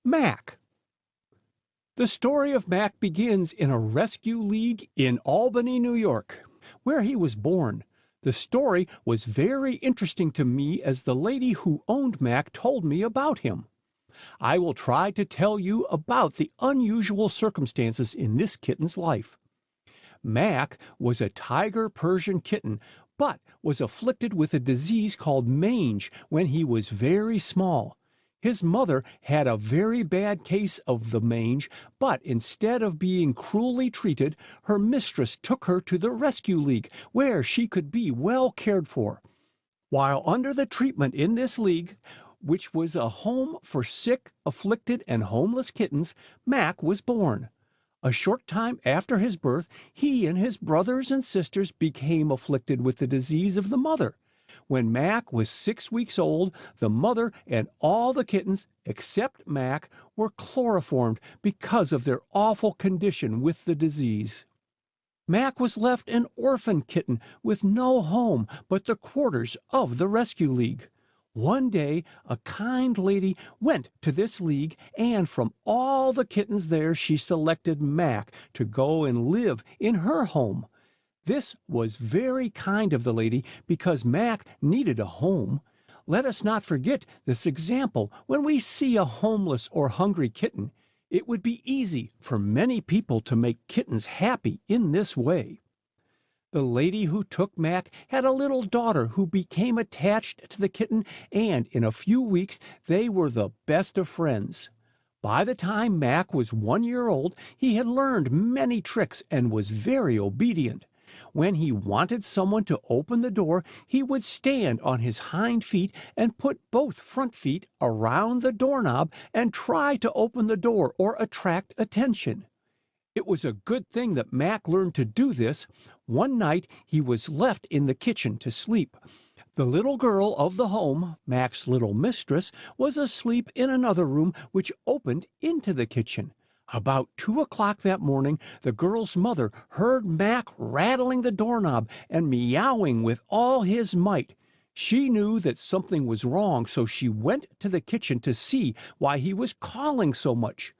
Mack. The story of Mack begins in a rescue league in Albany, New York, where he was born. The story was very interesting to me as the lady who owned Mack told me about him. I will try to tell you about the unusual circumstances in this kitten's life. Mack was a tiger Persian kitten, but was afflicted with a disease called mange when he was very small. His mother had a very bad case of the mange, but instead of being cruelly treated, her mistress took her to the rescue league, where she could be well cared for. While under the treatment in this league, which was a home for sick, afflicted, and homeless kittens, Mack was born. A short time after his birth, he and his brothers and sisters became afflicted with the disease of the mother. When Mack was 6 weeks old, the mother and all the kittens, except Mack, were chloroformed because of their awful condition with the disease. Mack was left an orphan kitten with no home but the quarters of the rescue league. One day, a kind lady went to this league, and from all the kittens there she selected Mack to go and live in her home. This was very kind of the lady, because Mack needed a home. Let us not forget this example when we see a homeless or hungry kitten. It would be easy for many people to make kittens happy in this way. The lady who took Mack had a little daughter who became attached to the kitten, and in a few weeks they were the best of friends. By the time Mack was 1 year old, he had learned many tricks and was very obedient. When he wanted someone to open the door, he would stand on his hind feet and put both front feet around the doorknob and try to open the door or attract attention. It was a good thing that Mack learned to do this. One night he was left in the kitchen to sleep. The little girl of the home, Mack's little mistress, was asleep in another room which opened into the kitchen. About 2 o'clock that morning, the girl's mother heard Mack rattling the doorknob and meowing with all his might. She knew that something was wrong, so she went to the kitchen to see why he was calling so much.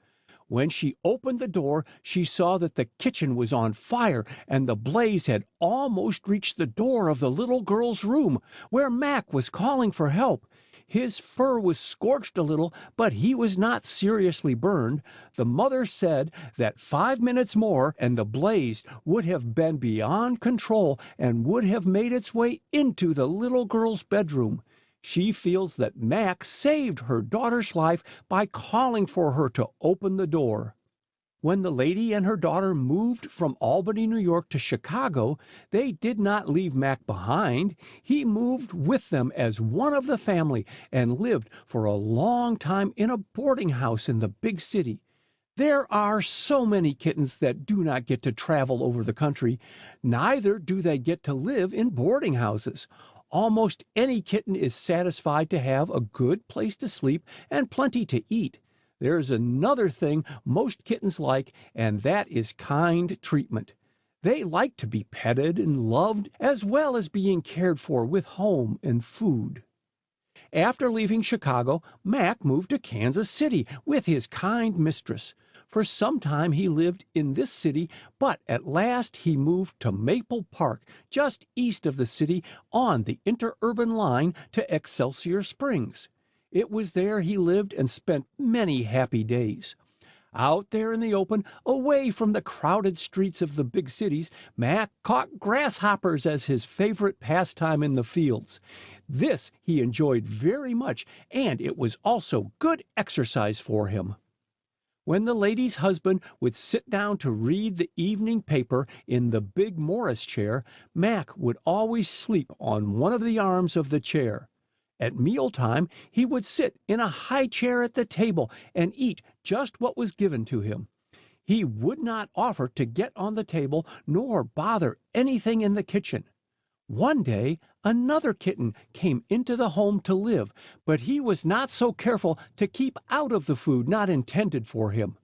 When she opened the door, she saw that the kitchen was on fire, and the blaze had almost reached the door of the little girl's room, where Mack was calling for help. His fur was scorched a little, but he was not seriously burned. The mother said that 5 minutes more and the blaze would have been beyond control and would have made its way into the little girl's bedroom. She feels that Mack saved her daughter's life by calling for her to open the door. When the lady and her daughter moved from Albany, New York to Chicago, they did not leave Mack behind. He moved with them as one of the family and lived for a long time in a boarding house in the big city. There are so many kittens that do not get to travel over the country. Neither do they get to live in boarding houses. Almost any kitten is satisfied to have a good place to sleep and plenty to eat. There's another thing most kittens like, and that is kind treatment. They like to be petted and loved, as well as being cared for with home and food. After leaving Chicago, Mack moved to Kansas City with his kind mistress. For some time he lived in this city, but at last he moved to Maple Park, just east of the city on the interurban line to Excelsior Springs. It was there he lived and spent many happy days. Out there in the open, away from the crowded streets of the big cities, Mack caught grasshoppers as his favorite pastime in the fields. This he enjoyed very much, and it was also good exercise for him. When the lady's husband would sit down to read the evening paper in the big Morris chair, Mack would always sleep on one of the arms of the chair. At mealtime, he would sit in a high chair at the table and eat just what was given to him. He would not offer to get on the table nor bother anything in the kitchen. One day, another kitten came into the home to live, but he was not so careful to keep out of the food not intended for him.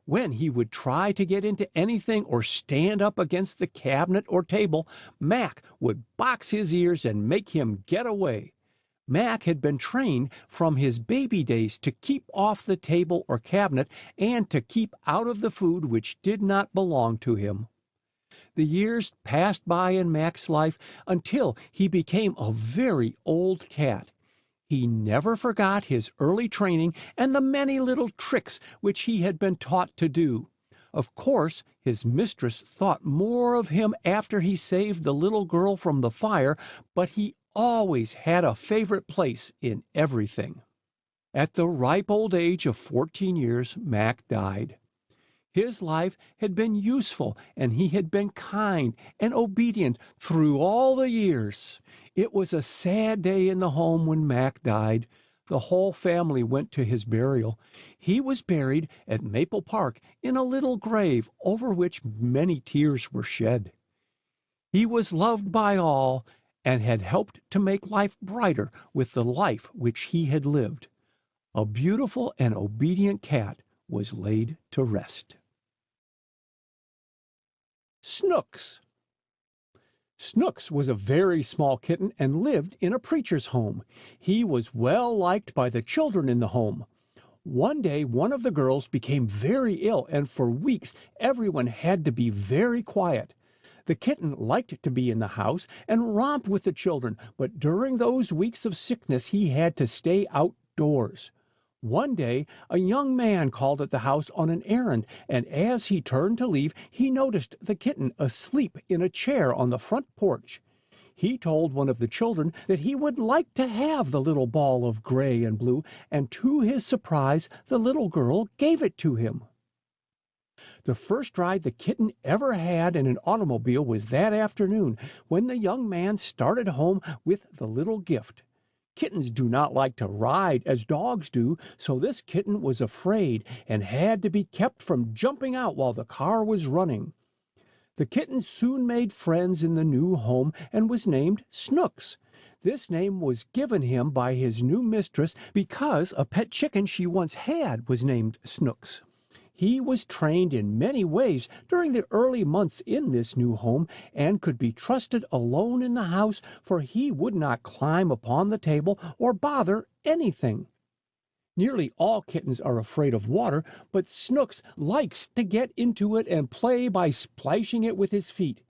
When he would try to get into anything or stand up against the cabinet or table, Mack would box his ears and make him get away. Mack had been trained from his baby days to keep off the table or cabinet and to keep out of the food which did not belong to him. The years passed by in Mack's life until he became a very old cat. He never forgot his early training and the many little tricks which he had been taught to do. Of course, his mistress thought more of him after he saved the little girl from the fire, but he always had a favorite place in everything. At the ripe old age of 14 years, Mack died. His life had been useful, and he had been kind and obedient through all the years. It was a sad day in the home when Mack died. The whole family went to his burial. He was buried at Maple Park in a little grave over which many tears were shed. He was loved by all and had helped to make life brighter with the life which he had lived. A beautiful and obedient cat was laid to rest. Snooks. Snooks was a very small kitten and lived in a preacher's home. He was well liked by the children in the home. One day, one of the girls became very ill, and for weeks everyone had to be very quiet. The kitten liked to be in the house and romp with the children, but during those weeks of sickness he had to stay outdoors. One day, a young man called at the house on an errand, and as he turned to leave, he noticed the kitten asleep in a chair on the front porch. He told one of the children that he would like to have the little ball of gray and blue, and to his surprise, the little girl gave it to him. The first ride the kitten ever had in an automobile was that afternoon, when the young man started home with the little gift. Kittens do not like to ride as dogs do, so this kitten was afraid and had to be kept from jumping out while the car was running. The kitten soon made friends in the new home and was named Snooks. This name was given him by his new mistress because a pet chicken she once had was named Snooks. He was trained in many ways during the early months in this new home and could be trusted alone in the house, for he would not climb upon the table or bother anything. Nearly all kittens are afraid of water, but Snooks likes to get into it and play by splashing it with his feet.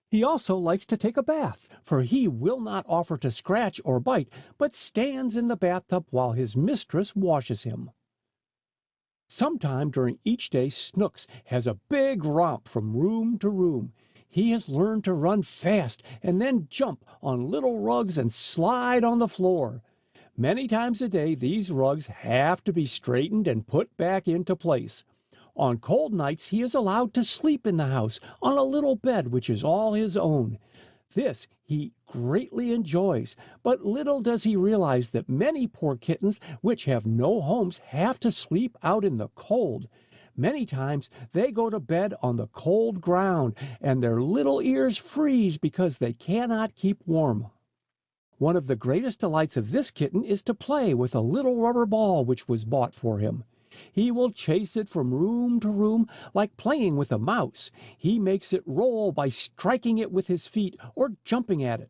He also likes to take a bath, for he will not offer to scratch or bite, but stands in the bathtub while his mistress washes him. Sometime during each day, Snooks has a big romp from room to room. He has learned to run fast and then jump on little rugs and slide on the floor. Many times a day, these rugs have to be straightened and put back into place. On cold nights, he is allowed to sleep in the house on a little bed which is all his own. This he greatly enjoys, but little does he realize that many poor kittens which have no homes have to sleep out in the cold. Many times they go to bed on the cold ground, and their little ears freeze because they cannot keep warm. One of the greatest delights of this kitten is to play with a little rubber ball which was bought for him. He will chase it from room to room like playing with a mouse. He makes it roll by striking it with his feet or jumping at it.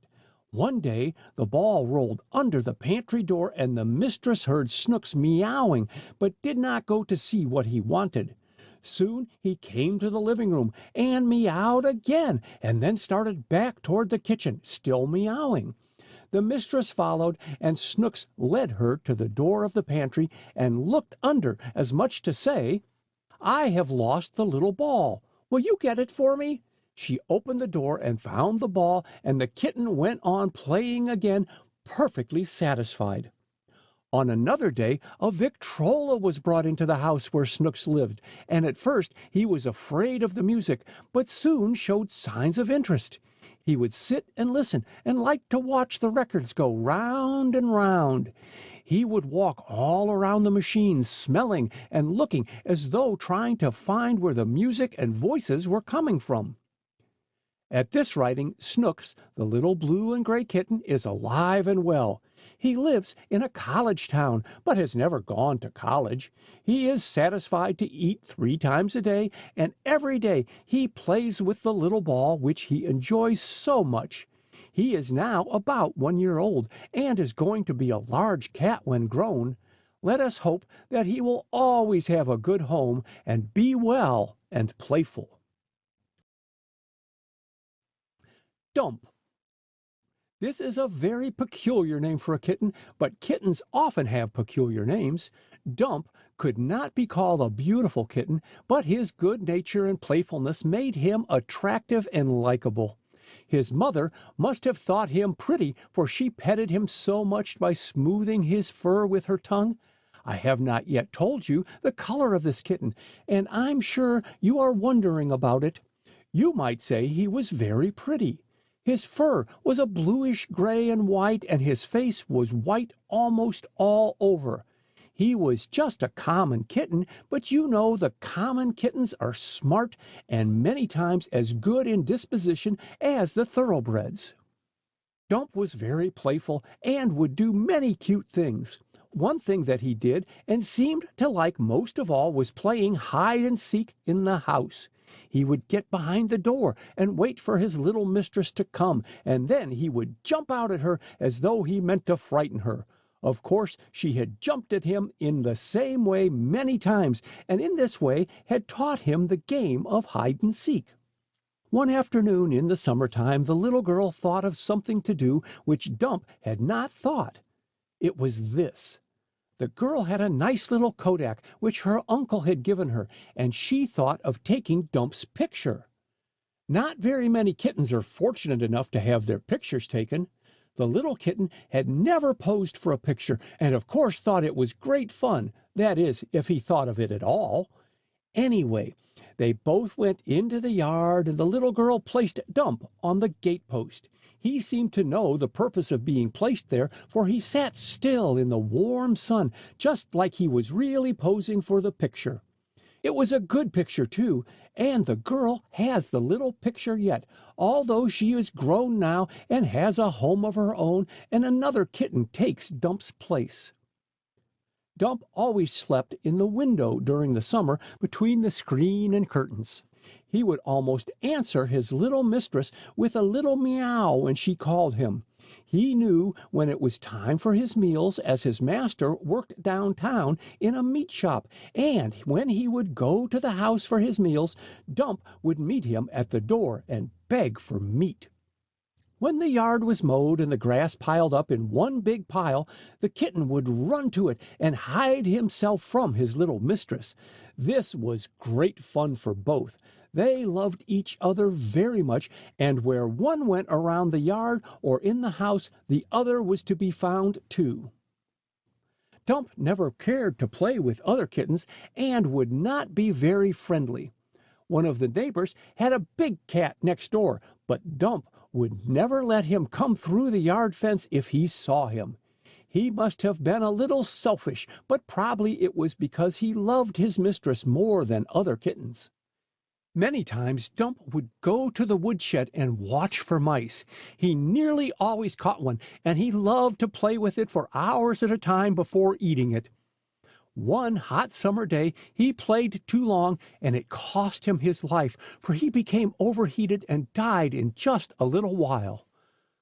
One day the ball rolled under the pantry door, and the mistress heard Snooks meowing, but did not go to see what he wanted. Soon he came to the living room and meowed again, and then started back toward the kitchen, still meowing. The mistress followed, and Snooks led her to the door of the pantry and looked under, as much to say, "I have lost the little ball. Will you get it for me?" She opened the door and found the ball, and the kitten went on playing again, perfectly satisfied. On another day, a Victrola was brought into the house where Snooks lived, and at first he was afraid of the music, but soon showed signs of interest. He would sit and listen and like to watch the records go round and round. He would walk all around the machine, smelling and looking as though trying to find where the music and voices were coming from. At this writing, Snooks, the little blue and gray kitten, is alive and well. He lives in a college town, but has never gone to college. He is satisfied to eat 3 times a day, and every day he plays with the little ball which he enjoys so much. He is now about 1 year old and is going to be a large cat when grown. Let us hope that he will always have a good home and be well and playful. Dump. This is a very peculiar name for a kitten, but kittens often have peculiar names. Dump could not be called a beautiful kitten, but his good nature and playfulness made him attractive and likable. His mother must have thought him pretty, for she petted him so much by smoothing his fur with her tongue. I have not yet told you the color of this kitten, and I'm sure you are wondering about it. You might say he was very pretty. His fur was a bluish gray and white, and his face was white almost all over. He was just a common kitten, but you know the common kittens are smart and many times as good in disposition as the thoroughbreds. Dump was very playful and would do many cute things. One thing that he did and seemed to like most of all was playing hide and seek in the house. He would get behind the door and wait for his little mistress to come, and then he would jump out at her as though he meant to frighten her. Of course, she had jumped at him in the same way many times, and in this way had taught him the game of hide and seek. One afternoon in the summertime, the little girl thought of something to do which Dump had not thought. It was this. The girl had a nice little kodak which her uncle had given her, and she thought of taking Dump's picture. Not very many kittens are fortunate enough to have their pictures taken. The little kitten had never posed for a picture, and of course thought it was great fun, that is, if he thought of it at all. Anyway, they both went into the yard, and the little girl placed Dump on the gate-post. He seemed to know the purpose of being placed there, for he sat still in the warm sun, just like he was really posing for the picture. It was a good picture, too, and the girl has the little picture yet, although she is grown now and has a home of her own, and another kitten takes Dump's place. Dump always slept in the window during the summer between the screen and curtains. He would almost answer his little mistress with a little meow when she called him. He knew when it was time for his meals, as his master worked downtown in a meat shop, and when he would go to the house for his meals, Dump would meet him at the door and beg for meat. When the yard was mowed and the grass piled up in one big pile, the kitten would run to it and hide himself from his little mistress. This was great fun for both. They loved each other very much, and where one went around the yard or in the house, the other was to be found too. Dump never cared to play with other kittens and would not be very friendly. One of the neighbors had a big cat next door, but Dump would never let him come through the yard fence if he saw him. He must have been a little selfish, but probably it was because he loved his mistress more than other kittens. Many times Dump would go to the woodshed and watch for mice. He nearly always caught one, and he loved to play with it for hours at a time before eating it. One hot summer day he played too long, and it cost him his life, for he became overheated and died in just a little while.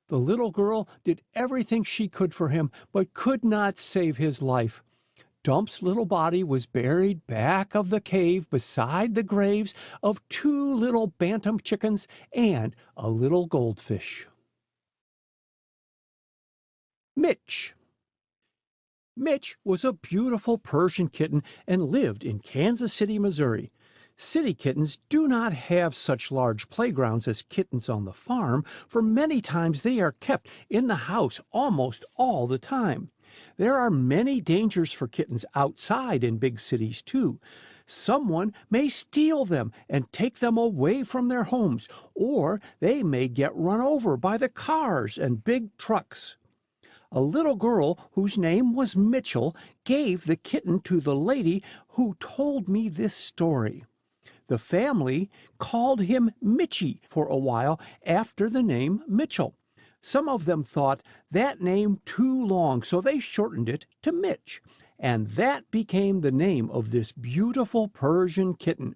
The little girl did everything she could for him, but could not save his life. Dump's little body was buried back of the cave beside the graves of 2 little bantam chickens and a little goldfish. Mitch. Mitch was a beautiful Persian kitten and lived in Kansas City, Missouri. City kittens do not have such large playgrounds as kittens on the farm, for many times they are kept in the house almost all the time. There are many dangers for kittens outside in big cities, too. Someone may steal them and take them away from their homes, or they may get run over by the cars and big trucks. A little girl whose name was Mitchell gave the kitten to the lady who told me this story. The family called him Mitchie for a while after the name Mitchell. Some of them thought that name too long, so they shortened it to Mitch, and that became the name of this beautiful Persian kitten.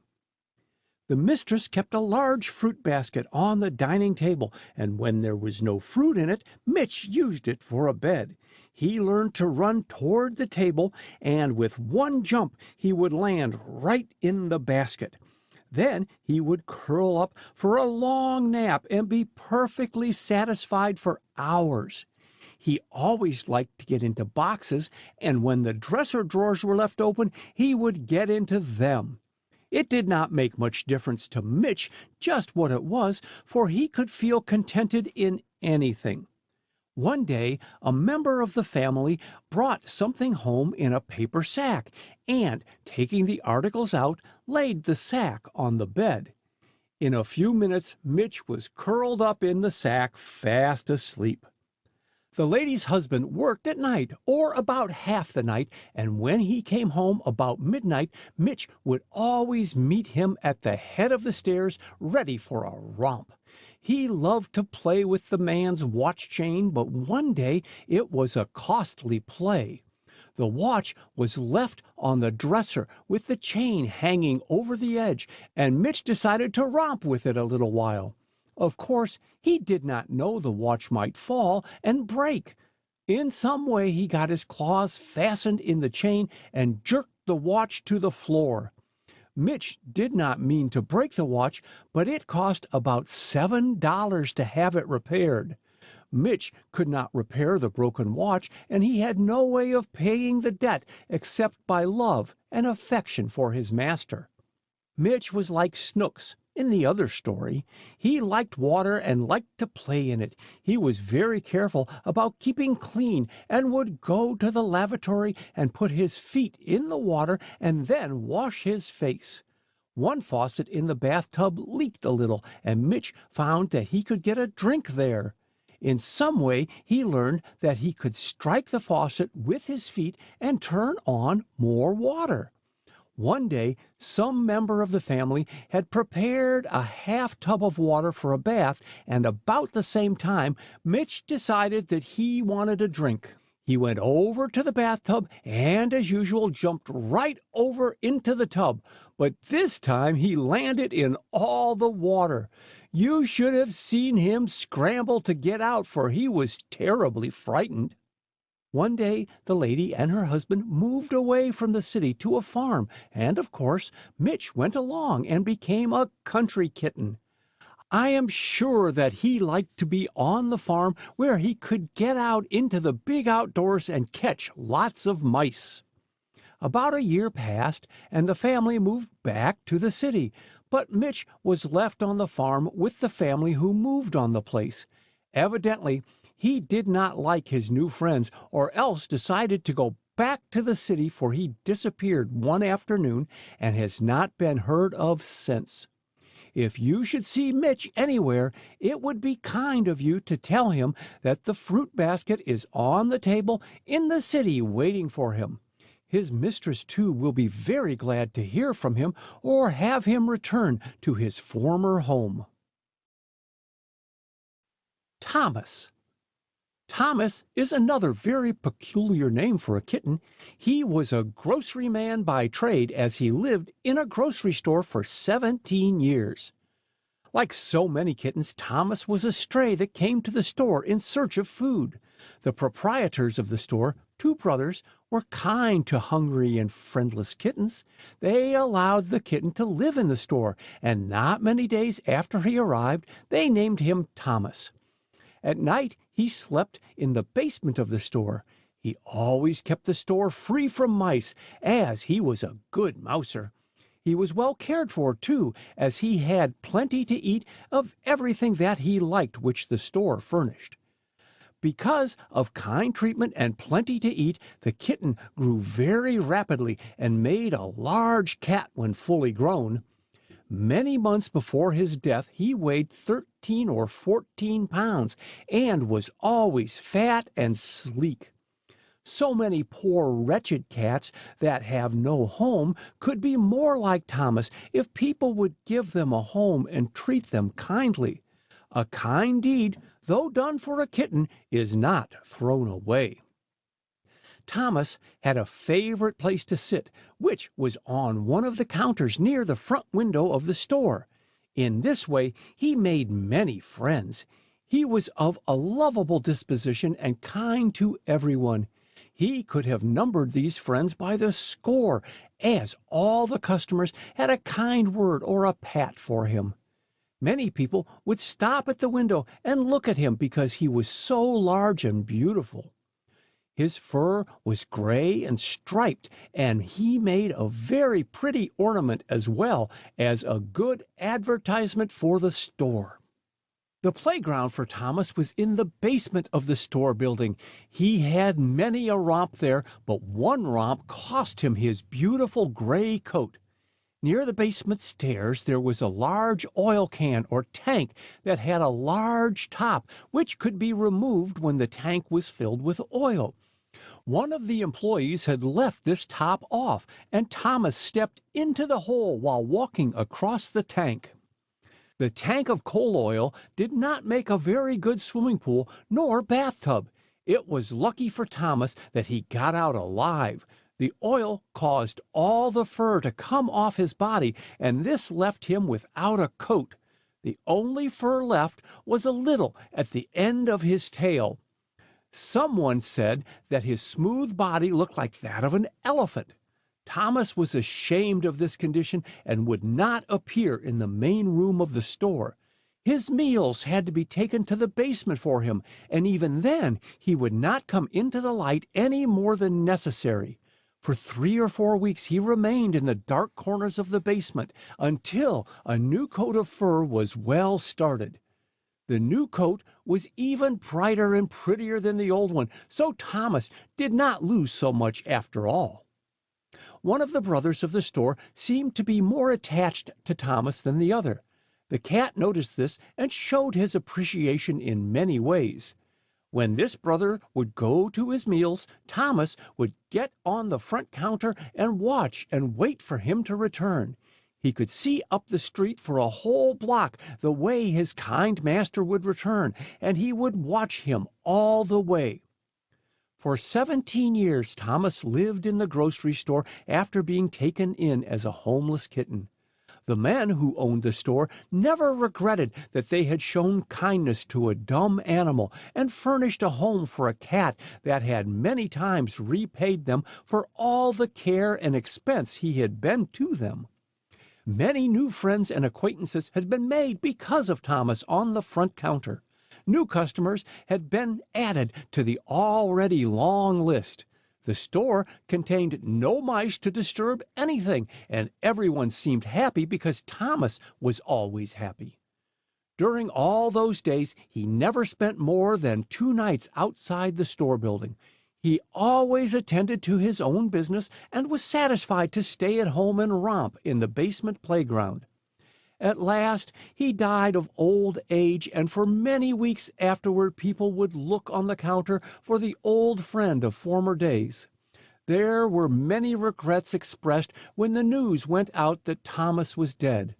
The mistress kept a large fruit basket on the dining table, and when there was no fruit in it, Mitch used it for a bed. He learned to run toward the table, and with one jump he would land right in the basket. Then he would curl up for a long nap and be perfectly satisfied for hours. He always liked to get into boxes, and when the dresser drawers were left open, he would get into them. It did not make much difference to Mitch just what it was, for he could feel contented in anything. One day, a member of the family brought something home in a paper sack, and, taking the articles out, laid the sack on the bed. In a few minutes, Mitch was curled up in the sack, fast asleep. The lady's husband worked at night, or about half the night, and when he came home about midnight, Mitch would always meet him at the head of the stairs, ready for a romp. He loved to play with the man's watch chain, but one day it was a costly play. The watch was left on the dresser with the chain hanging over the edge, and Mitch decided to romp with it a little while. Of course, he did not know the watch might fall and break. In some way he got his claws fastened in the chain and jerked the watch to the floor. Mitch did not mean to break the watch, but it cost about $7 to have it repaired. Mitch could not repair the broken watch, and he had no way of paying the debt except by love and affection for his master. Mitch was like Snooks in the other story. He liked water and liked to play in it. He was very careful about keeping clean and would go to the lavatory and put his feet in the water and then wash his face. One faucet in the bathtub leaked a little, and Mitch found that he could get a drink there. In some way he learned that he could strike the faucet with his feet and turn on more water. One day, some member of the family had prepared a half tub of water for a bath, and about the same time, Mitch decided that he wanted a drink. He went over to the bathtub and, as usual, jumped right over into the tub, but this time he landed in all the water. You should have seen him scramble to get out, for he was terribly frightened. One day the lady and her husband moved away from the city to a farm, and of course Mitch went along and became a country kitten. I am sure that he liked to be on the farm where he could get out into the big outdoors and catch lots of mice. About a year passed, and the family moved back to the city, but Mitch was left on the farm with the family who moved on the place. Evidently, he did not like his new friends, or else decided to go back to the city, for he disappeared one afternoon and has not been heard of since. If you should see Mitch anywhere, it would be kind of you to tell him that the fruit basket is on the table in the city waiting for him. His mistress, too, will be very glad to hear from him or have him return to his former home. Thomas. Thomas is another very peculiar name for a kitten. He was a grocery man by trade, as he lived in a grocery store for 17 years. Like so many kittens, Thomas was a stray that came to the store in search of food. The proprietors of the store, two brothers, were kind to hungry and friendless kittens. They allowed the kitten to live in the store, and not many days after he arrived, they named him Thomas. At night, he slept in the basement of the store. He always kept the store free from mice, as he was a good mouser. He was well cared for, too, as he had plenty to eat of everything that he liked, which the store furnished. Because of kind treatment and plenty to eat, the kitten grew very rapidly and made a large cat when fully grown. Many months before his death, he weighed 13 or 14 pounds and was always fat and sleek. So many poor wretched cats that have no home could be more like Thomas if people would give them a home and treat them kindly. A kind deed, though done for a kitten, is not thrown away. Thomas had a favorite place to sit, which was on one of the counters near the front window of the store. In this way, he made many friends. He was of a lovable disposition and kind to everyone. He could have numbered these friends by the score, as all the customers had a kind word or a pat for him. Many people would stop at the window and look at him because he was so large and beautiful. His fur was gray and striped, and he made a very pretty ornament as well as a good advertisement for the store. The playground for Thomas was in the basement of the store building. He had many a romp there, but one romp cost him his beautiful gray coat. Near the basement stairs there was a large oil can or tank that had a large top, which could be removed when the tank was filled with oil. One of the employees had left this top off, and Thomas stepped into the hole while walking across the tank. The tank of coal oil did not make a very good swimming pool nor bathtub. It was lucky for Thomas that he got out alive. The oil caused all the fur to come off his body, and this left him without a coat. The only fur left was a little at the end of his tail. Someone said that his smooth body looked like that of an elephant. Thomas was ashamed of this condition and would not appear in the main room of the store. His meals had to be taken to the basement for him, and even then he would not come into the light any more than necessary. For 3 or 4 weeks he remained in the dark corners of the basement until a new coat of fur was well started. The new coat was even brighter and prettier than the old one, so Thomas did not lose so much after all. One of the brothers of the store seemed to be more attached to Thomas than the other. The cat noticed this and showed his appreciation in many ways. When this brother would go to his meals, Thomas would get on the front counter and watch and wait for him to return. He could see up the street for a whole block the way his kind master would return, and he would watch him all the way. For 17 years Thomas lived in the grocery store after being taken in as a homeless kitten. The men who owned the store never regretted that they had shown kindness to a dumb animal and furnished a home for a cat that had many times repaid them for all the care and expense he had been to them. Many new friends and acquaintances had been made because of Thomas on the front counter. New customers had been added to the already long list. The store contained no mice to disturb anything, and everyone seemed happy because Thomas was always happy. During all those days, he never spent more than 2 nights outside the store building. He always attended to his own business and was satisfied to stay at home and romp in the basement playground. At last he died of old age, and for many weeks afterward people would look on the counter for the old friend of former days. There were many regrets expressed when the news went out that Thomas was dead.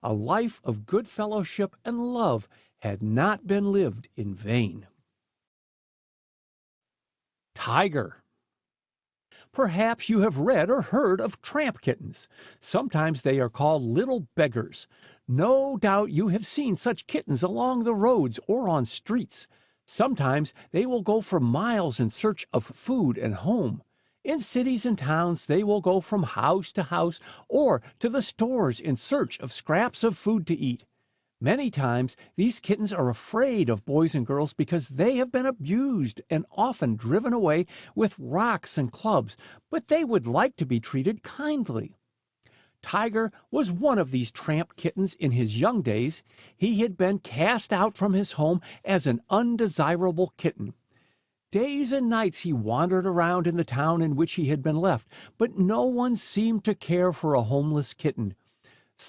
A life of good fellowship and love had not been lived in vain. Tiger. Perhaps you have read or heard of tramp kittens. Sometimes they are called little beggars. No doubt you have seen such kittens along the roads or on streets. Sometimes they will go for miles in search of food and home. In cities and towns they will go from house to house or to the stores in search of scraps of food to eat. Many times these kittens are afraid of boys and girls because they have been abused and often driven away with rocks and clubs, but they would like to be treated kindly. Tiger was one of these tramp kittens in his young days. He had been cast out from his home as an undesirable kitten. Days and nights he wandered around in the town in which he had been left, but no one seemed to care for a homeless kitten.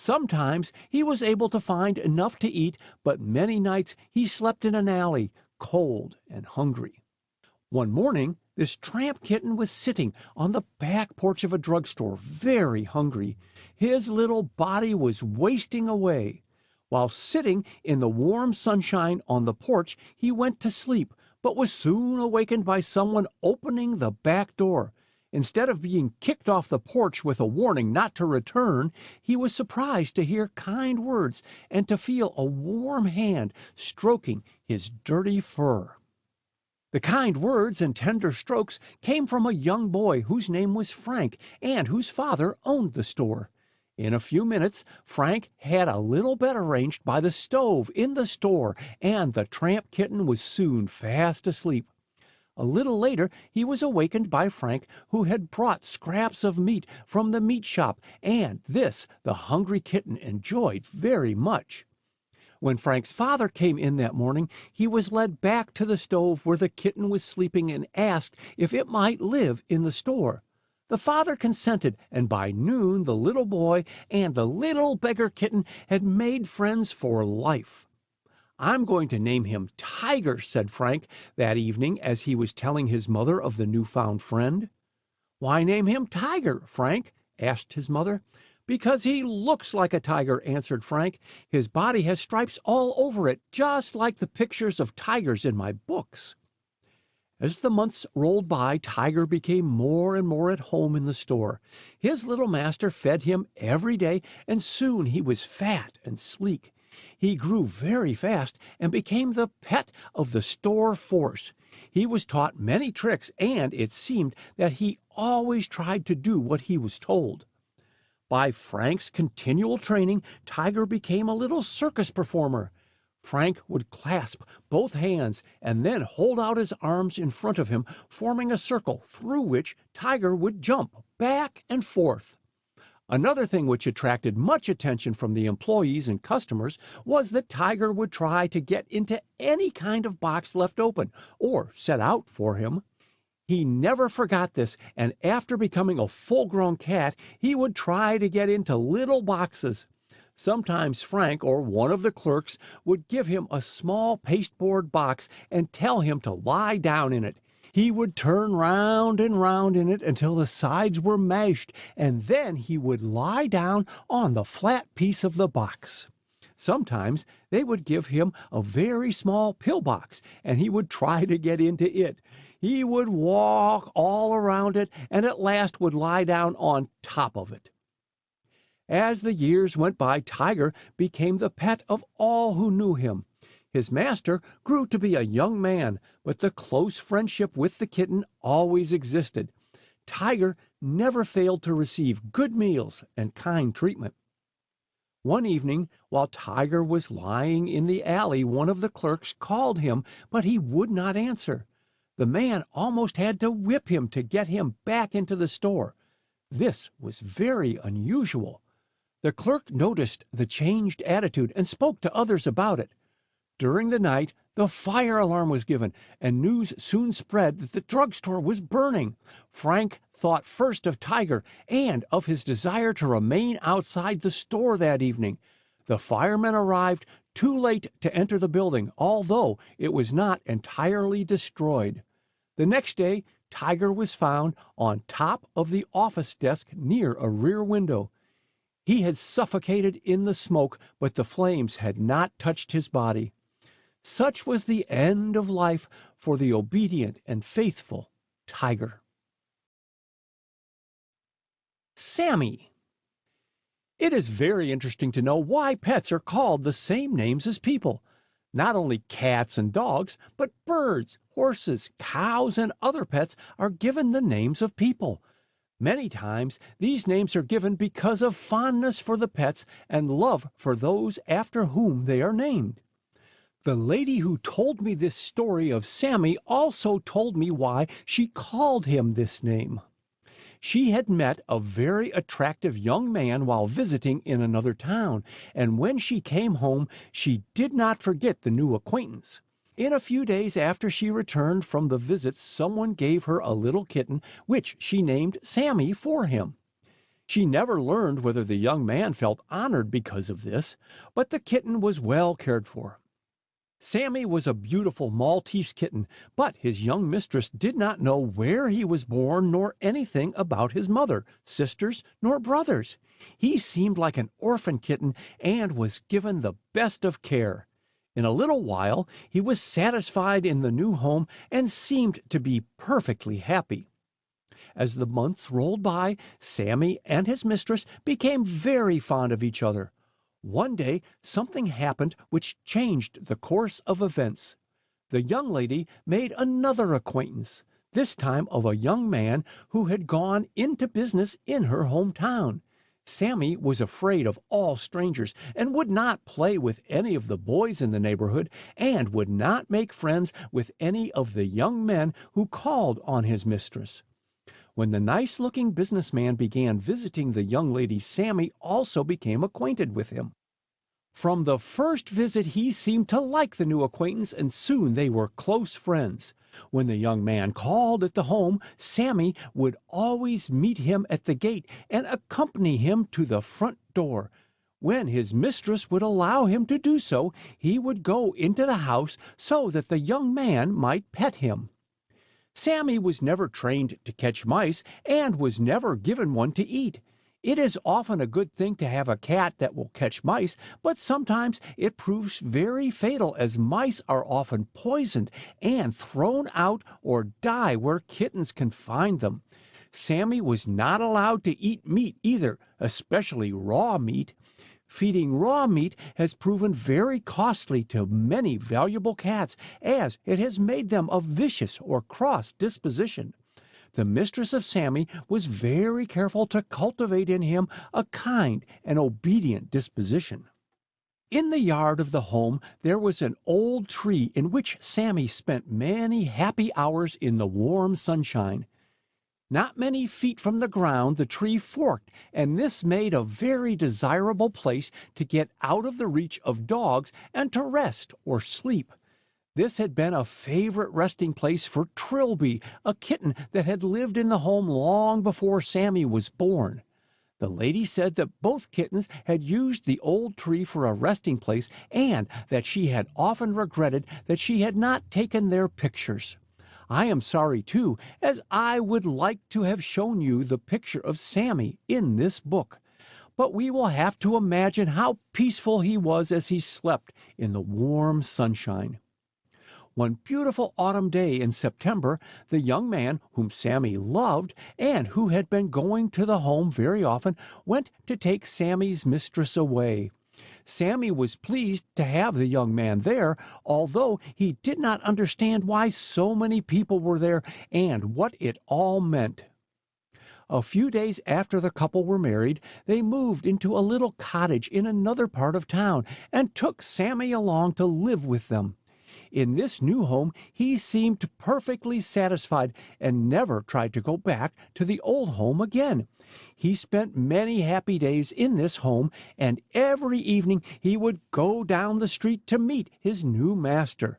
Sometimes he was able to find enough to eat, but many nights he slept in an alley, cold and hungry. One morning, this tramp kitten was sitting on the back porch of a drugstore, very hungry. His little body was wasting away. While sitting in the warm sunshine on the porch, he went to sleep, but was soon awakened by someone opening the back door. Instead of being kicked off the porch with a warning not to return, he was surprised to hear kind words and to feel a warm hand stroking his dirty fur. The kind words and tender strokes came from a young boy whose name was Frank and whose father owned the store. In a few minutes, Frank had a little bed arranged by the stove in the store, and the tramp kitten was soon fast asleep. A little later he was awakened by Frank, who had brought scraps of meat from the meat shop, and this the hungry kitten enjoyed very much. When Frank's father came in that morning, he was led back to the stove where the kitten was sleeping and asked if it might live in the store. The father consented, and by noon the little boy and the little beggar kitten had made friends for life. "I'm going to name him Tiger," said Frank that evening as he was telling his mother of the newfound friend. "Why name him Tiger, Frank?" asked his mother. "Because he looks like a tiger," answered Frank. "His body has stripes all over it, just like the pictures of tigers in my books." As the months rolled by, Tiger became more and more at home in the store. His little master fed him every day, and soon he was fat and sleek. He grew very fast and became the pet of the store force. He was taught many tricks, and it seemed that he always tried to do what he was told. By Frank's continual training, Tiger became a little circus performer. Frank would clasp both hands and then hold out his arms in front of him, forming a circle through which Tiger would jump back and forth. Another thing which attracted much attention from the employees and customers was that Tiger would try to get into any kind of box left open or set out for him. He never forgot this, and after becoming a full-grown cat, he would try to get into little boxes. Sometimes Frank or one of the clerks would give him a small pasteboard box and tell him to lie down in it. He would turn round and round in it until the sides were mashed, and then he would lie down on the flat piece of the box. Sometimes they would give him a very small pill box, and he would try to get into it. He would walk all around it, and at last would lie down on top of it. As the years went by, Tiger became the pet of all who knew him. His master grew to be a young man, but the close friendship with the kitten always existed. Tiger never failed to receive good meals and kind treatment. One evening, while Tiger was lying in the alley, one of the clerks called him, but he would not answer. The man almost had to whip him to get him back into the store. This was very unusual. The clerk noticed the changed attitude and spoke to others about it. During the night, the fire alarm was given, and news soon spread that the drugstore was burning. Frank thought first of Tiger and of his desire to remain outside the store that evening. The firemen arrived too late to enter the building, although it was not entirely destroyed. The next day, Tiger was found on top of the office desk near a rear window. He had suffocated in the smoke, but the flames had not touched his body. Such was the end of life for the obedient and faithful Tiger. Sammy. It is very interesting to know why pets are called the same names as people. Not only cats and dogs, but birds, horses, cows, and other pets are given the names of people. Many times, these names are given because of fondness for the pets and love for those after whom they are named. The lady who told me this story of Sammy also told me why she called him this name. She had met a very attractive young man while visiting in another town, and when she came home, she did not forget the new acquaintance. In a few days after she returned from the visit, someone gave her a little kitten, which she named Sammy for him. She never learned whether the young man felt honored because of this, but the kitten was well cared for. Sammy was a beautiful Maltese kitten, but his young mistress did not know where he was born nor anything about his mother, sisters, nor brothers. He seemed like an orphan kitten and was given the best of care. In a little while he was satisfied in the new home and seemed to be perfectly happy. As the months rolled by, Sammy and his mistress became very fond of each other. One day, something happened which changed the course of events. The young lady made another acquaintance, this time of a young man who had gone into business in her hometown. Sammy was afraid of all strangers and would not play with any of the boys in the neighborhood and would not make friends with any of the young men who called on his mistress. When the nice-looking businessman began visiting the young lady, Sammy also became acquainted with him. From the first visit he seemed to like the new acquaintance, and soon they were close friends. When the young man called at the home, Sammy would always meet him at the gate and accompany him to the front door. When his mistress would allow him to do so, he would go into the house so that the young man might pet him. Sammy was never trained to catch mice and was never given one to eat. It is often a good thing to have a cat that will catch mice, but sometimes it proves very fatal, as mice are often poisoned and thrown out or die where kittens can find them. Sammy was not allowed to eat meat either, especially raw meat. Feeding raw meat has proven very costly to many valuable cats, as it has made them of vicious or cross disposition. The mistress of Sammy was very careful to cultivate in him a kind and obedient disposition. In the yard of the home there was an old tree in which Sammy spent many happy hours in the warm sunshine. Not many feet from the ground the tree forked, and this made a very desirable place to get out of the reach of dogs and to rest or sleep. This had been a favorite resting place for Trilby, a kitten that had lived in the home long before Sammy was born. The lady said that both kittens had used the old tree for a resting place and that she had often regretted that she had not taken their pictures. I am sorry, too, as I would like to have shown you the picture of Sammy in this book. But we will have to imagine how peaceful he was as he slept in the warm sunshine. One beautiful autumn day in September, the young man whom Sammy loved and who had been going to the home very often went to take Sammy's mistress away. Sammy was pleased to have the young man there, although he did not understand why so many people were there and what it all meant. A few days after the couple were married, they moved into a little cottage in another part of town and took Sammy along to live with them. In this new home he seemed perfectly satisfied and never tried to go back to the old home again. He spent many happy days in this home, and every evening he would go down the street to meet his new master.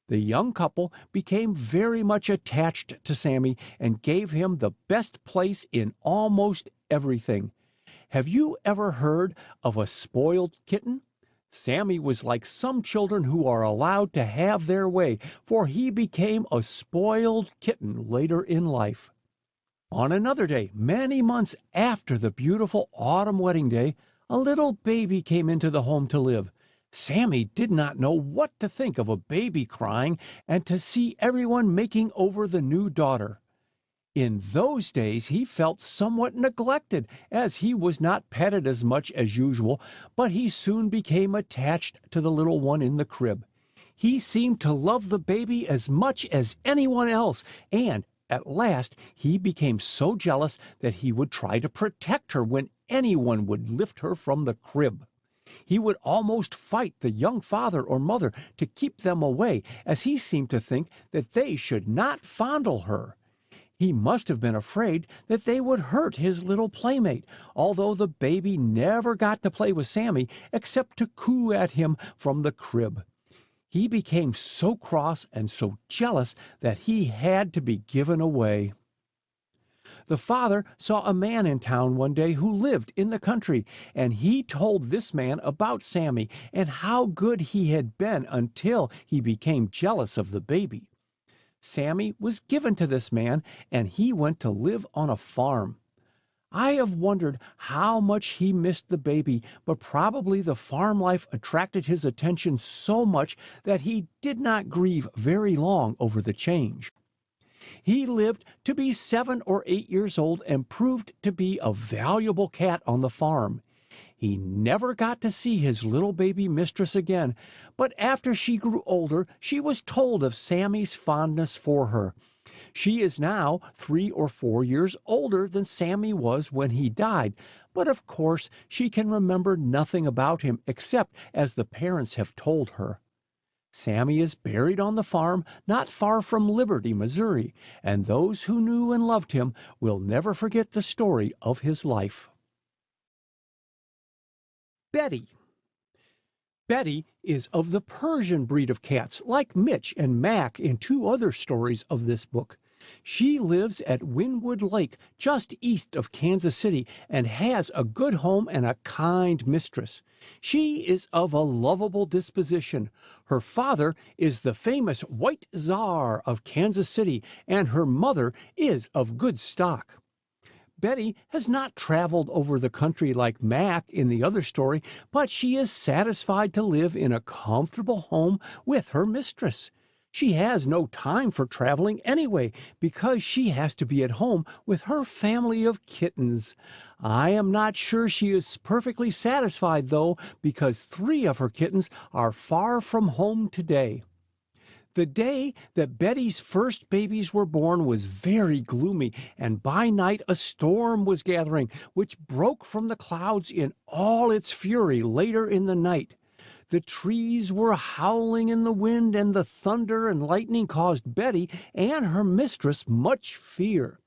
The young couple became very much attached to Sammy and gave him the best place in almost everything. Have you ever heard of a spoiled kitten? Sammy was like some children who are allowed to have their way, for he became a spoiled kitten later in life. On another day, many months after the beautiful autumn wedding day, a little baby came into the home to live. Sammy did not know what to think of a baby crying and to see everyone making over the new daughter. In those days he felt somewhat neglected, as he was not petted as much as usual, but he soon became attached to the little one in the crib. He seemed to love the baby as much as anyone else, and at last he became so jealous that he would try to protect her when anyone would lift her from the crib. He would almost fight the young father or mother to keep them away, as he seemed to think that they should not fondle her. He must have been afraid that they would hurt his little playmate, although the baby never got to play with Sammy except to coo at him from the crib. He became so cross and so jealous that he had to be given away. The father saw a man in town one day who lived in the country, and he told this man about Sammy and how good he had been until he became jealous of the baby. Sammy was given to this man, and he went to live on a farm. I have wondered how much he missed the baby, but probably the farm life attracted his attention so much that he did not grieve very long over the change. He lived to be 7 or 8 years old and proved to be a valuable cat on the farm. He never got to see his little baby mistress again, but after she grew older, she was told of Sammy's fondness for her. She is now 3 or 4 years older than Sammy was when he died, but of course she can remember nothing about him except as the parents have told her. Sammy is buried on the farm not far from Liberty, Missouri, and those who knew and loved him will never forget the story of his life. Betty. Betty is of the Persian breed of cats, like Mitch and Mack in 2 other stories of this book. She lives at Wynwood Lake, just east of Kansas City, and has a good home and a kind mistress. She is of a lovable disposition. Her father is the famous White Czar of Kansas City, and her mother is of good stock. Betty has not traveled over the country like Mack in the other story, but she is satisfied to live in a comfortable home with her mistress. She has no time for traveling anyway, because she has to be at home with her family of kittens. I am not sure she is perfectly satisfied, though, because 3 of her kittens are far from home today. The day that Betty's first babies were born was very gloomy, and by night a storm was gathering, which broke from the clouds in all its fury later in the night. The trees were howling in the wind, and the thunder and lightning caused Betty and her mistress much fear.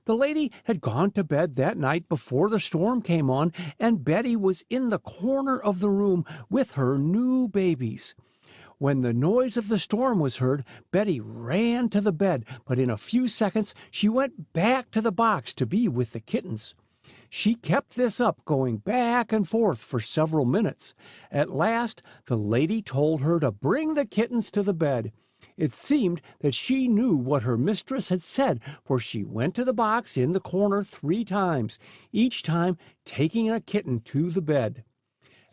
The lady had gone to bed that night before the storm came on, and Betty was in the corner of the room with her new babies. When the noise of the storm was heard, Betty ran to the bed, but in a few seconds she went back to the box to be with the kittens. She kept this up, going back and forth for several minutes. At last, the lady told her to bring the kittens to the bed. It seemed that she knew what her mistress had said, for she went to the box in the corner 3 times, each time taking a kitten to the bed.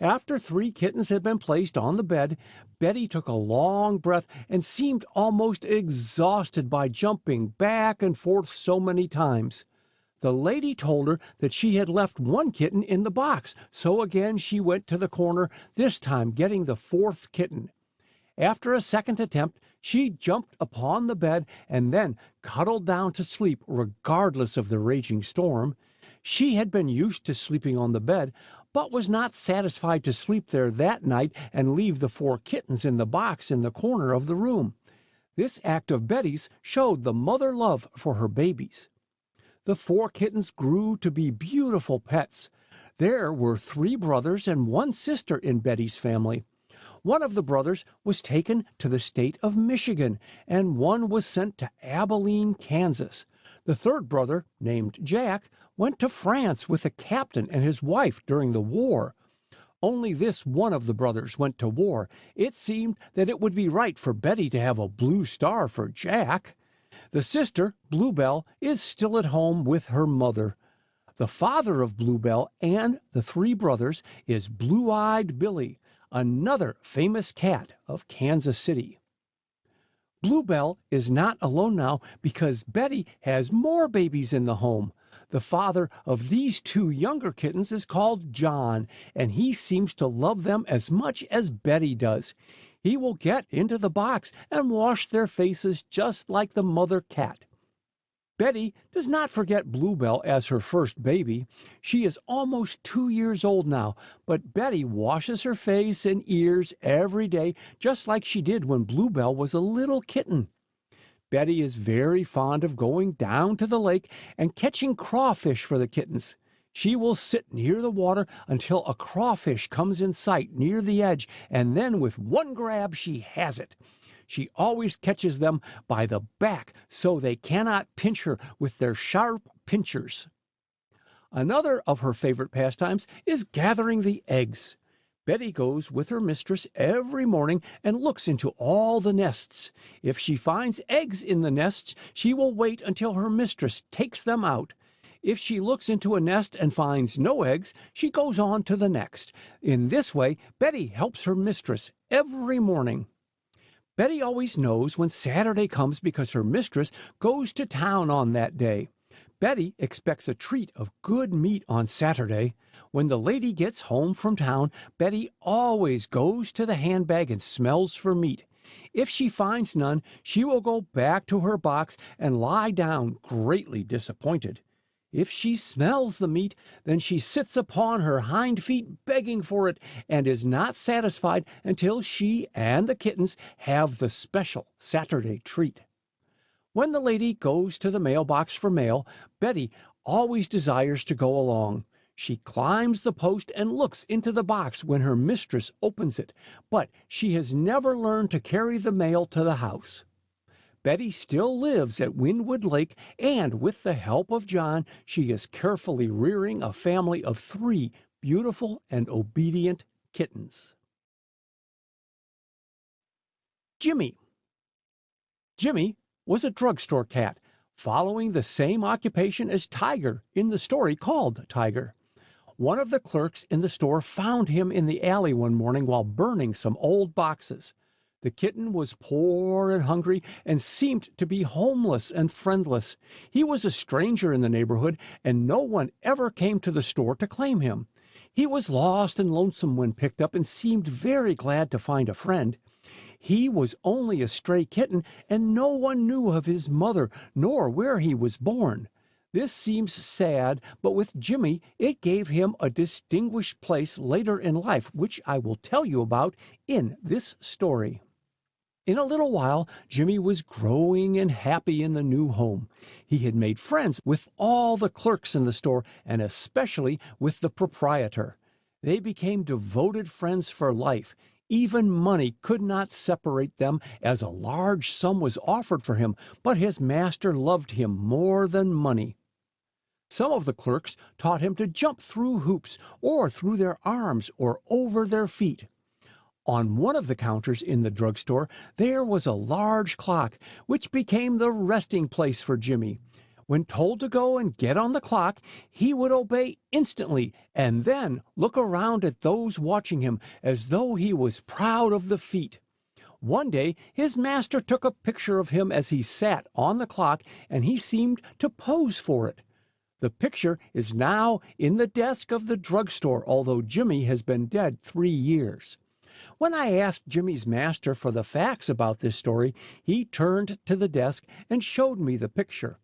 After 3 kittens had been placed on the bed, Betty took a long breath and seemed almost exhausted by jumping back and forth so many times. The lady told her that she had left 1 kitten in the box, so again she went to the corner, this time getting the 4th kitten. After a second attempt, she jumped upon the bed and then cuddled down to sleep, regardless of the raging storm. She had been used to sleeping on the bed, but was not satisfied to sleep there that night and leave the 4 kittens in the box in the corner of the room. This act of Betty's showed the mother love for her babies. The 4 kittens grew to be beautiful pets. There were 3 brothers and 1 sister in Betty's family. One of the brothers was taken to the state of Michigan, and one was sent to Abilene, Kansas. The 3rd brother, named Jack, went to France with a captain and his wife during the war. Only this one of the brothers went to war. It seemed that it would be right for Betty to have a blue star for Jack. The sister, Bluebell, is still at home with her mother. The father of Bluebell and the 3 brothers is Blue-Eyed Billy, another famous cat of Kansas City. Bluebell is not alone now because Betty has more babies in the home. The father of these 2 younger kittens is called John, and he seems to love them as much as Betty does. He will get into the box and wash their faces just like the mother cat. Betty does not forget Bluebell as her first baby. She is almost 2 years old now, but Betty washes her face and ears every day, just like she did when Bluebell was a little kitten. Betty is very fond of going down to the lake and catching crawfish for the kittens. She will sit near the water until a crawfish comes in sight near the edge, and then with one grab she has it. She always catches them by the back so they cannot pinch her with their sharp pincers. Another of her favorite pastimes is gathering the eggs. Betty goes with her mistress every morning and looks into all the nests. If she finds eggs in the nests, she will wait until her mistress takes them out. If she looks into a nest and finds no eggs, she goes on to the next. In this way, Betty helps her mistress every morning. Betty always knows when Saturday comes because her mistress goes to town on that day. Betty expects a treat of good meat on Saturday. When the lady gets home from town, Betty always goes to the handbag and smells for meat. If she finds none, she will go back to her box and lie down, greatly disappointed. If she smells the meat, then she sits upon her hind feet begging for it, and is not satisfied until she and the kittens have the special Saturday treat. When the lady goes to the mailbox for mail, Betty always desires to go along. She climbs the post and looks into the box when her mistress opens it, but she has never learned to carry the mail to the house. Betty still lives at Windwood Lake, and with the help of John, she is carefully rearing a family of 3 beautiful and obedient kittens. Jimmy. Jimmy was a drugstore cat, following the same occupation as Tiger in the story called Tiger. One of the clerks in the store found him in the alley one morning while burning some old boxes. The kitten was poor and hungry and seemed to be homeless and friendless. He was a stranger in the neighborhood, and no one ever came to the store to claim him. He was lost and lonesome when picked up and seemed very glad to find a friend. He was only a stray kitten, and no one knew of his mother nor where he was born. This seems sad, but with Jimmy it gave him a distinguished place later in life, which I will tell you about in this story. In a little while, Jimmy was growing and happy in the new home. He had made friends with all the clerks in the store, and especially with the proprietor. They became devoted friends for life. Even money could not separate them, as a large sum was offered for him, but his master loved him more than money. Some of the clerks taught him to jump through hoops, or through their arms, or over their feet. On one of the counters in the drugstore, there was a large clock, which became the resting place for Jimmy. When told to go and get on the clock, he would obey instantly and then look around at those watching him as though he was proud of the feat. One day his master took a picture of him as he sat on the clock, and he seemed to pose for it. The picture is now in the desk of the drugstore, although Jimmy has been dead 3 years. When I asked Jimmy's master for the facts about this story, he turned to the desk and showed me the picture.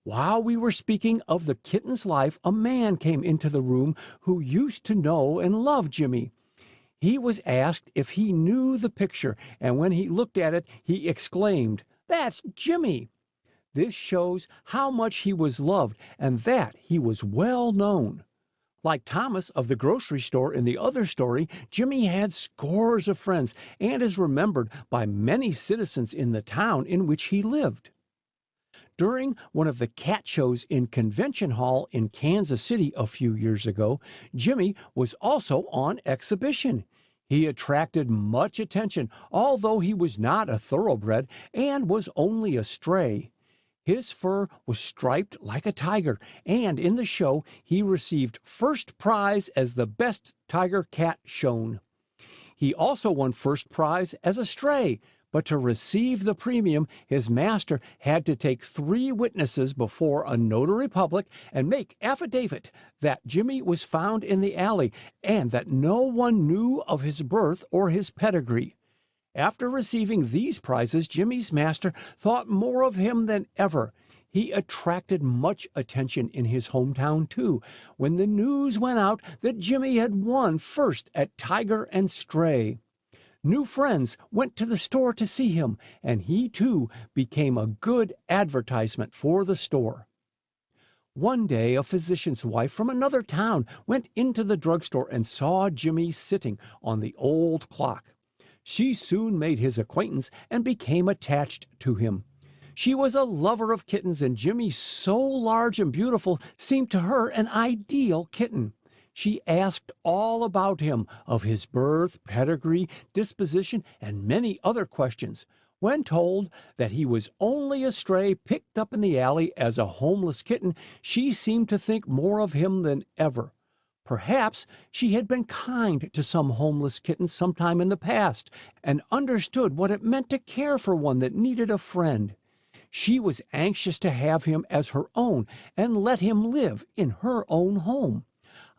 While we were speaking of the kitten's life, a man came into the room who used to know and love Jimmy. He was asked if he knew the picture, and when he looked at it, he exclaimed, "That's Jimmy!" This shows how much he was loved and that he was well known. Like Thomas of the grocery store in the other story, Jimmy had scores of friends and is remembered by many citizens in the town in which he lived. During one of the cat shows in Convention Hall in Kansas City a few years ago, Jimmy was also on exhibition. He attracted much attention, although he was not a thoroughbred and was only a stray. His fur was striped like a tiger, and in the show he received first prize as the best tiger cat shown. He also won first prize as a stray, but to receive the premium, his master had to take 3 witnesses before a notary public and make affidavit that Jimmy was found in the alley and that no one knew of his birth or his pedigree. After receiving these prizes, Jimmy's master thought more of him than ever. He attracted much attention in his hometown, too, when the news went out that Jimmy had won first at Tiger and Stray. New friends went to the store to see him, and he, too, became a good advertisement for the store. One day, a physician's wife from another town went into the drugstore and saw Jimmy sitting on the old clock. She soon made his acquaintance and became attached to him. She was a lover of kittens, and Jimmy, so large and beautiful, seemed to her an ideal kitten. She asked all about him, of his birth, pedigree, disposition, and many other questions. When told that he was only a stray picked up in the alley as a homeless kitten, she seemed to think more of him than ever. Perhaps she had been kind to some homeless kitten sometime in the past and understood what it meant to care for one that needed a friend. She was anxious to have him as her own and let him live in her own home.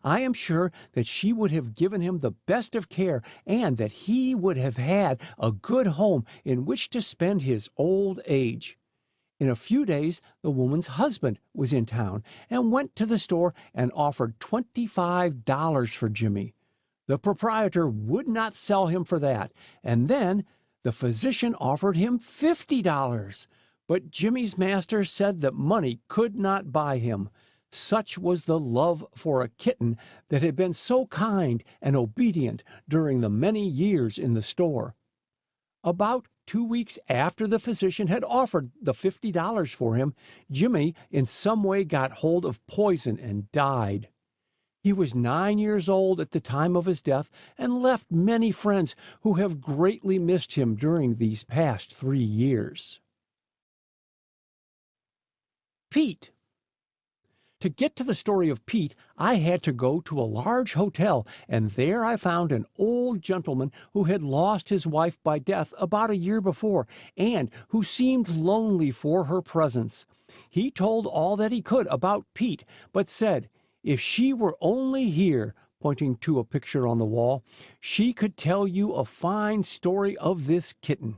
I am sure that she would have given him the best of care and that he would have had a good home in which to spend his old age. In a few days, the woman's husband was in town and went to the store and offered $25 for Jimmy. The proprietor would not sell him for that, and then the physician offered him $50. But Jimmy's master said that money could not buy him. Such was the love for a kitten that had been so kind and obedient during the many years in the store. About 2 weeks after the physician had offered the $50 for him, Jimmy in some way got hold of poison and died. He was 9 years old at the time of his death and left many friends who have greatly missed him during these past 3 years. Pete. To get to the story of Pete, I had to go to a large hotel, and there I found an old gentleman who had lost his wife by death about a year before, and who seemed lonely for her presence. He told all that he could about Pete, but said, if she were only here, pointing to a picture on the wall, she could tell you a fine story of this kitten.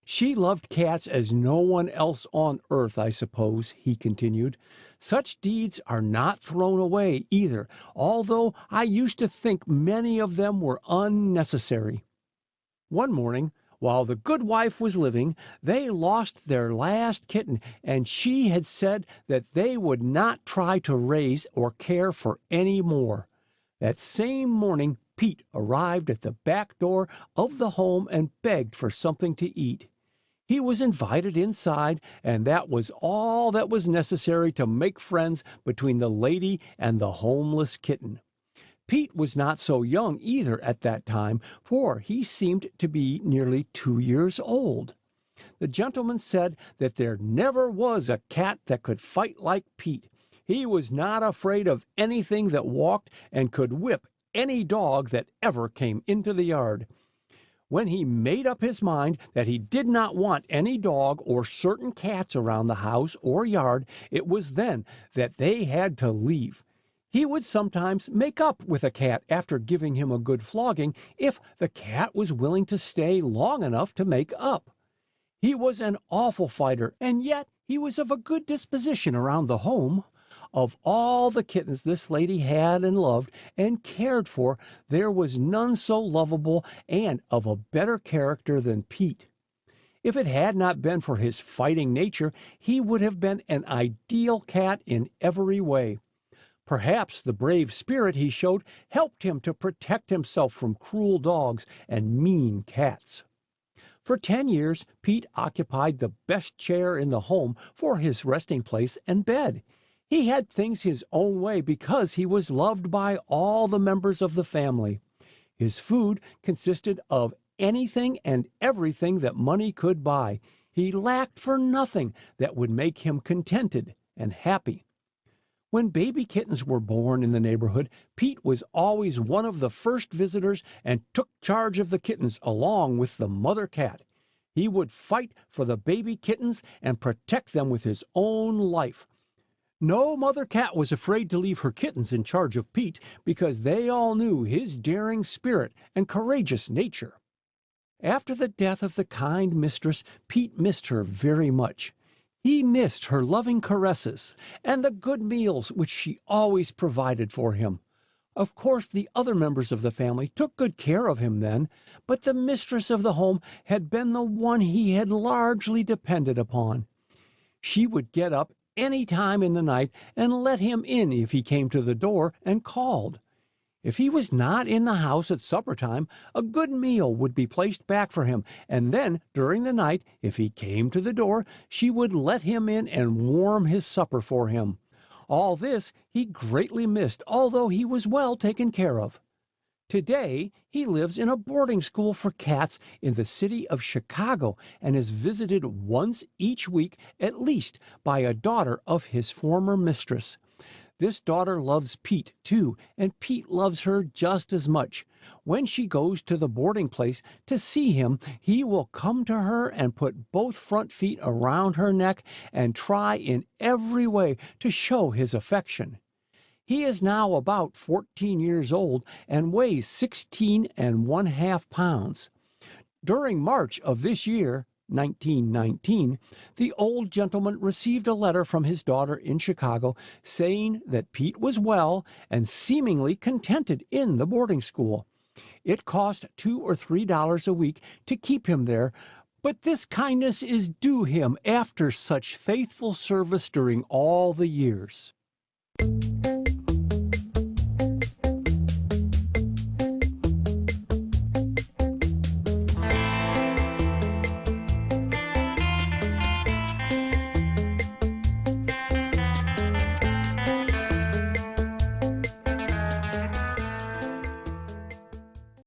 She loved cats as no one else on earth, I suppose, he continued. Such deeds are not thrown away either, although I used to think many of them were unnecessary. One morning, while the good wife was living, they lost their last kitten, and she had said that they would not try to raise or care for any more. That same morning, Pete arrived at the back door of the home and begged for something to eat. He was invited inside, and that was all that was necessary to make friends between the lady and the homeless kitten. Pete was not so young either at that time, for he seemed to be nearly 2 years old. The gentleman said that there never was a cat that could fight like Pete. He was not afraid of anything that walked and could whip any dog that ever came into the yard. When he made up his mind that he did not want any dog or certain cats around the house or yard, it was then that they had to leave. He would sometimes make up with a cat after giving him a good flogging if the cat was willing to stay long enough to make up. He was an awful fighter, and yet he was of a good disposition around the home. Of all the kittens this lady had and loved and cared for, there was none so lovable and of a better character than Pete. If it had not been for his fighting nature, he would have been an ideal cat in every way. Perhaps the brave spirit he showed helped him to protect himself from cruel dogs and mean cats. For 10 years, Pete occupied the best chair in the home for his resting place and bed. He had things his own way because he was loved by all the members of the family. His food consisted of anything and everything that money could buy. He lacked for nothing that would make him contented and happy. When baby kittens were born in the neighborhood, Pete was always one of the first visitors and took charge of the kittens along with the mother cat. He would fight for the baby kittens and protect them with his own life. No mother cat was afraid to leave her kittens in charge of Pete because they all knew his daring spirit and courageous nature. After the death of the kind mistress, Pete missed her very much. He missed her loving caresses and the good meals which she always provided for him. Of course, the other members of the family took good care of him then, but the mistress of the home had been the one he had largely depended upon. She would get up any time in the night and let him in if he came to the door and called. If he was not in the house at supper time, a good meal would be placed back for him, and then, during the night, if he came to the door, she would let him in and warm his supper for him. All this he greatly missed, although he was well taken care of. Today, he lives in a boarding school for cats in the city of Chicago and is visited once each week at least by a daughter of his former mistress. This daughter loves Pete, too, and Pete loves her just as much. When she goes to the boarding place to see him, he will come to her and put both front feet around her neck and try in every way to show his affection. He is now about 14 years old and weighs 16½ pounds. During March of this year, 1919, the old gentleman received a letter from his daughter in Chicago saying that Pete was well and seemingly contented in the boarding school. It cost $2 or $3 a week to keep him there, but this kindness is due him after such faithful service during all the years.